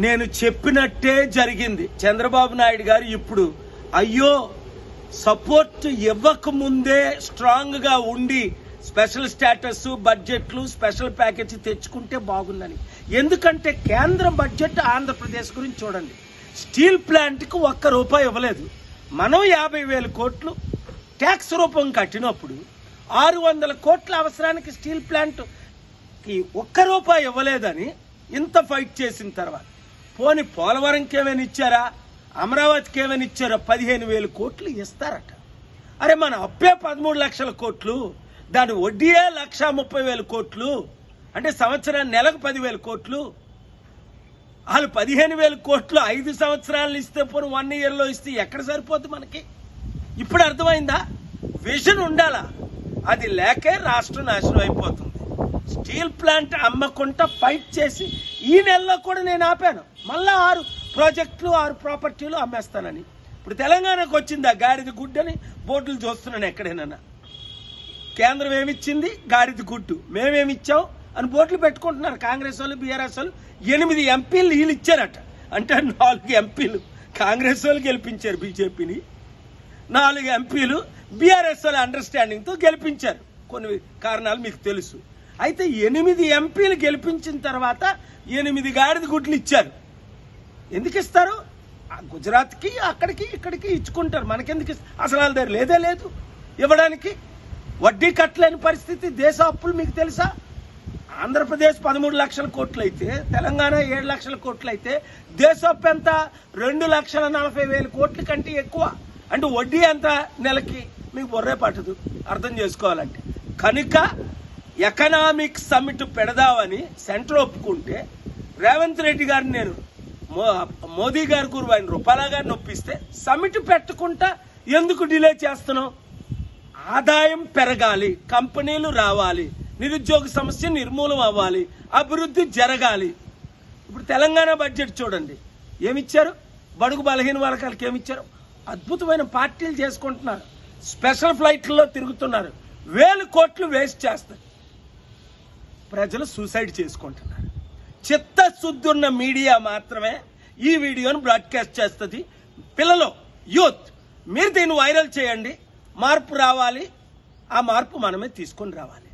నేను చెప్పినట్టే జరిగింది. చంద్రబాబు నాయుడు గారు ఇప్పుడు అయ్యో సపోర్ట్ ఇవ్వక ముందే స్ట్రాంగ్ గా ఉండి స్పెషల్ స్టేటస్ బడ్జెట్లు స్పెషల్ ప్యాకేజ్ తెచ్చుకుంటే బాగుందని. ఎందుకంటే కేంద్ర బడ్జెట్ ఆంధ్రప్రదేశ్ గురించి చూడండి. స్టీల్ ప్లాంట్కి ₹1 ఇవ్వలేదు. మనం 50,000 కోట్లు ట్యాక్స్ రూపం కట్టినప్పుడు 600 కోట్ల అవసరానికి స్టీల్ ప్లాంట్ ₹1 ఇవ్వలేదని ఇంత ఫైట్ చేసిన తర్వాత పోని పోలవరంకి ఏమైనా ఇచ్చారా, అమరావతికి ఏమైనా ఇచ్చారా? 15,000 కోట్లు ఇస్తారట. అరే మన అప్పే 13 లక్షల కోట్లు, దాని వడ్డీయే 1,30,000 కోట్లు, అంటే సంవత్సరానికి నెలకు 10,000 కోట్లు. వాళ్ళు 15,000 కోట్లు 5 సంవత్సరాలు ఇస్తే పోను 1 ఇయర్లో ఇస్తే ఎక్కడ సరిపోద్ది మనకి? ఇప్పుడు అర్థమైందా? విజన్ ఉండాలా, అది లేకే రాష్ట్రం నాశనం అయిపోతుంది. స్టీల్ ప్లాంట్ అమ్మకుండా ఫైట్ చేసి ఈ నెలలో కూడా నేను ఆపాను. మళ్ళా 6 ప్రాజెక్టులు 6 ప్రాపర్టీలు అమ్మేస్తానని. ఇప్పుడు తెలంగాణకు వచ్చింది ఆ గాడిద గుడ్డని బోర్డులు చూస్తున్నాను ఎక్కడైనా. కేంద్రం ఏమిచ్చింది? గాడిద గుడ్డు. మేమేమిచ్చాం అని బోర్డులు పెట్టుకుంటున్నారు కాంగ్రెస్ వాళ్ళు, బీఆర్ఎస్ వాళ్ళు. 8 ఎంపీలు వీళ్ళు ఇచ్చారట. అంటే 4 ఎంపీలు కాంగ్రెస్ వాళ్ళు గెలిపించారు బీజేపీని, 4 ఎంపీలు బీఆర్ఎస్ వాళ్ళ అండర్స్టాండింగ్తో గెలిపించారు. కొన్ని కారణాలు మీకు తెలుసు. అయితే 8 ఎంపీలు గెలిపించిన తర్వాత 8 గాడిద గుడ్లు ఇచ్చారు. ఎందుకు ఇస్తారు? గుజరాత్కి అక్కడికి ఇక్కడికి ఇచ్చుకుంటారు. మనకెందుకు అసలు వాళ్ళ దగ్గర లేదే లేదు ఇవ్వడానికి. వడ్డీ కట్టలేని పరిస్థితి. దేశ అప్పులు మీకు తెలుసా? ఆంధ్రప్రదేశ్ 13 లక్షల కోట్లు అయితే, తెలంగాణ 7 లక్షల కోట్లు అయితే, దేశ అప్పు ఎంత? 2,40,000 కోట్ల కంటే ఎక్కువ. అంటే వడ్డీ ఎంత నెలకి? మీకు బొర్రే పట్టదు అర్థం చేసుకోవాలంటే. కనుక ఎకనామిక్ సమ్మిట్ పెడదామని సెంటర్ ఒప్పుకుంటే రేవంత్ రెడ్డి గారిని నేను మోదీ గారి గురు ఆయన రూపాలా గారిని ఒప్పిస్తే సమ్మిట్ పెట్టకుండా ఎందుకు డిలే చేస్తున్నాం? ఆదాయం పెరగాలి, కంపెనీలు రావాలి, నిరుద్యోగ సమస్య నిర్మూలం అవ్వాలి, అభివృద్ధి జరగాలి. ఇప్పుడు తెలంగాణ బడ్జెట్ చూడండి ఏమిచ్చారు? బడుగు బలహీన వర్గాలకు ఏమిచ్చారు? అద్భుతమైన పార్టీలు చేసుకుంటున్నారు, స్పెషల్ ఫ్లైట్లలో తిరుగుతున్నారు, 1,000 కోట్లు వేస్ట్ చేస్తారు. ప్రజలు సూసైడ్ చేసుకుంటున్నారు. చిత్తశుద్ధి ఉన్న మీడియా మాత్రమే ఈ వీడియోను బ్రాడ్కాస్ట్ చేస్తుంది. పిల్లలు, యూత్, మీరు దీన్ని వైరల్ చేయండి. మార్పు రావాలి. ఆ మార్పు మనమే తీసుకొని రావాలి.